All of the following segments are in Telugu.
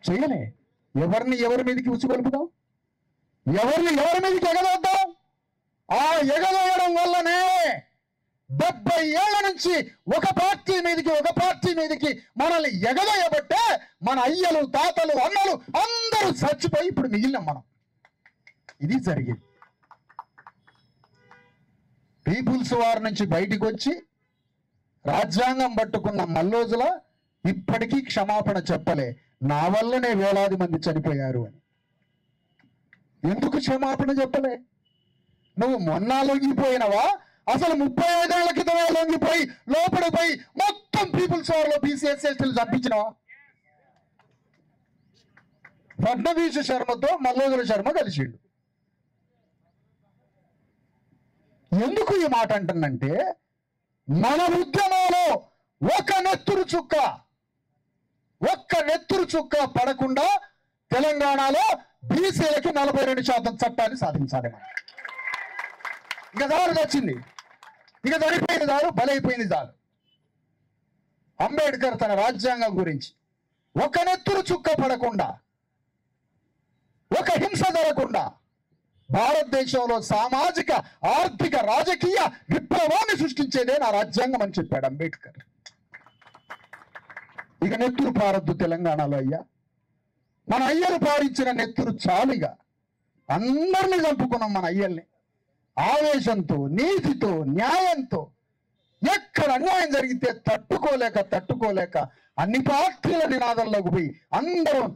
చేయలే. ఎవరి మీదకి ఉచ్చుకొలుపుదాం, ఎవరి మీదకి ఎగదోద్దాం? ఆ ఎగదోయడం వల్లనే 70 ఏళ్ల నుంచి ఒక పార్టీ మీదకి మనల్ని ఎగదోయబట్టే మన అయ్యలు, తాతలు, అన్నలు అందరూ చచ్చిపోయి ఇప్పుడు మిగిలినాం మనం. ఇది జరిగింది. పీపుల్స్ వార్ నుంచి బయటికి వచ్చి రాజ్యాంగం పట్టుకున్న మల్లోజుల ఇప్పటికీ క్షమాపణ చెప్పలే. నా వల్లనే వేలాది మంది చనిపోయారు అని. ఎందుకు క్షమాపణ చెప్పలే? నువ్వు మొన్న లొంగిపోయినవా? అసలు 35 ఏళ్ల క్రితమే లొంగిపోయి లోపడిపోయి మొత్తం పీపుల్స్ వార్ లో బీసీఎస్ఎస్టీలు చంపించినవా? ఫడ్నవీస్ శర్మతో మల్లోజుల శర్మ కలిసిండు. ఎందుకు ఈ మాట అంటున్నంటే, మన ఉద్యమంలో ఒక్క నెత్తురు చుక్క పడకుండా తెలంగాణలో బీసీలకి 42% చట్టాన్ని సాధించాలి మనం. ఇక దారు వచ్చింది, ఇక సరిపోయింది దారు, బలైపోయింది దారు. అంబేద్కర్ తన రాజ్యాంగం గురించి ఒక నెత్తురు చుక్క పడకుండా, ఒక హింస జరగకుండా భారతదేశంలో సామాజిక, ఆర్థిక, రాజకీయ విప్లవాన్ని సృష్టించేదే నా రాజ్యాంగం అని చెప్పాడు అంబేద్కర్. ఇక నెత్తురు పారద్దు తెలంగాణలో అయ్యా. మన అయ్యలు పారించిన నెత్తురు చాలుగా. అందరినీ చంపుకున్నాం మన అయ్యల్ని. ఆవేశంతో, నీతితో, న్యాయంతో. ఎక్కడ అన్యాయం జరిగితే తట్టుకోలేక అన్ని పార్టీల నినాదంలోకి పోయి అందరం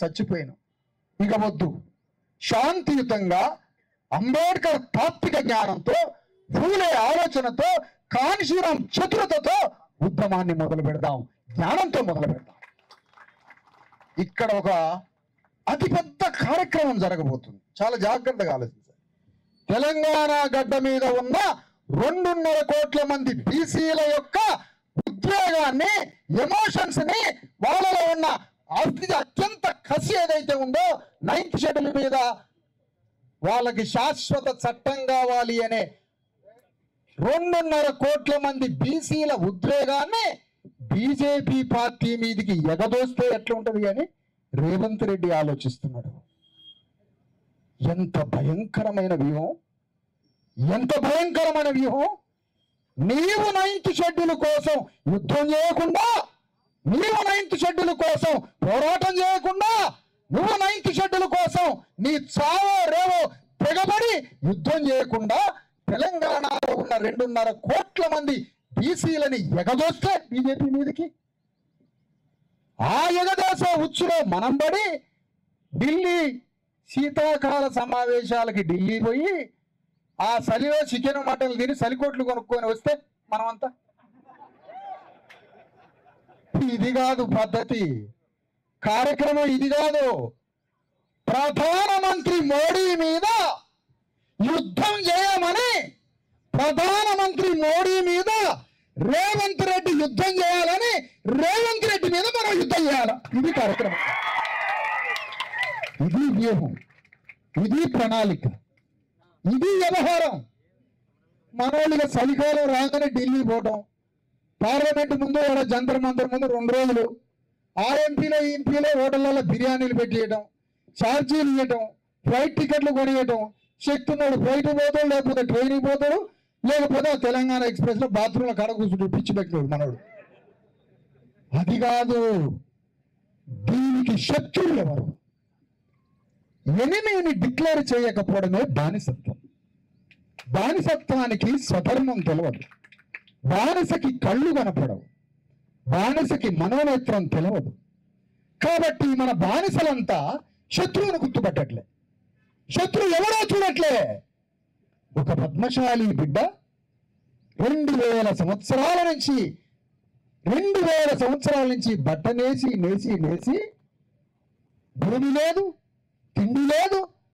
చచ్చిపోయినాం. ఇక వద్దు, శాంతియుతంగా అంబేద్కర్ తాత్విక జ్ఞానంతో, ఫూలే ఆలోచనతో, కాన్షీరాం చతురతతో ఉద్యమాన్ని మొదలు పెడదాం, జ్ఞానంతో మొదలు పెడదాం. ఇక్కడ ఒక అతిపెద్ద కార్యక్రమం జరగబోతుంది. చాలా జాగ్రత్తగా ఆలోచించాలి. తెలంగాణ గడ్డ మీద ఉన్న 2.5 కోట్ల మంది బీసీల యొక్క ఉద్వేగాన్ని, ఎమోషన్స్ ని, వాళ్ళలో ఉన్న అత్యంత కసి ఏదైతే ఉందో 9th షెడ్యూల్ మీద వాళ్ళకి శాశ్వత చట్టం కావాలి అనే 2.5 కోట్ల మంది బీసీల ఉద్వేగాన్ని బీజేపీ పార్టీ మీదికి ఎగదోస్తే ఎట్లుంటది అని రేవంత్ రెడ్డి ఆలోచిస్తున్నాడు. ఎంత భయంకరమైన వ్యూహం! నీవు 9th షెడ్యూల్ కోసం యుద్ధం చేయకుండా, నీవు 9th షెడ్యూల్ కోసం పోరాటం చేయకుండా, నువ్వు 9th షెడ్యూల్ కోసం నీ చావో రేవో తెగబడి యుద్ధం చేయకుండా తెలంగాణలో ఉన్న 2.5 కోట్ల మంది బీసీలని ఎగదోస్తే బీజేపీ మీదకి, ఆ ఎగదోస ఉచ్చులో మనం పడి ఢిల్లీ శీతాకాల సమావేశాలకి ఢిల్లీ పోయి ఆ చలిలో చికెన్ మటన్లు తిని చలికోట్లు కొనుక్కొని వస్తే మనమంతా. ఇది కాదు పద్ధతి, కార్యక్రమం ఇది కాదు. ప్రధానమంత్రి మోడీ మీద యుద్ధం చేయమని, ప్రధానమంత్రి మోడీ మీద రేవంత్ రెడ్డి యుద్ధం చేయాలని, రేవంత్ రెడ్డి మీద మనం యుద్ధం చేయాలి. ఇది కార్యక్రమం, ఇది వ్యూహం, ఇది ప్రణాళిక, ఇది వ్యవహారం. మనోళ్ళుగా చలికాలం రాగానే ఢిల్లీ పోవటం, పార్లమెంట్ ముందు జంతర్ మంతర్ ముందు 2 రోజులు, ఆ ఎంపీలో ఈ ఎంపీలో హోటళ్లలో బిర్యానీలు పెట్టేయటం, ఛార్జీలు ఇవ్వటం, ఫ్లైట్ టికెట్లు కొనియటం. శక్తి ఉన్నాడు ఫ్లైట్ పోతాడు, లేకపోతే ట్రైన్కి పోతాడు, లేకపోతే తెలంగాణ ఎక్స్ప్రెస్ లో బాత్రూంలో కడ కూర్చుంటూ పిచ్చి పెట్టినాడు మనోడు. అది కాదు, దీనికి శత్రువులు ఎవరు? ఎనిమిని డిక్లేర్ చేయకపోవడమే బానిసత్వం. బానిసత్వానికి స్వధర్మం తెలియదు, బానిసకి కళ్ళు కనపడవు, బానిసకి మనోనేత్రం తెలియదు. కాబట్టి మన బానిసలంతా శత్రువును గుర్తుపట్టట్లే, శత్రువు ఎవరో చూడట్లే. ఒక పద్మశాలి బిడ్డ 2000 సంవత్సరాల నుంచి బట్ట నేసి భూమి లేదు, తిండి లేదు,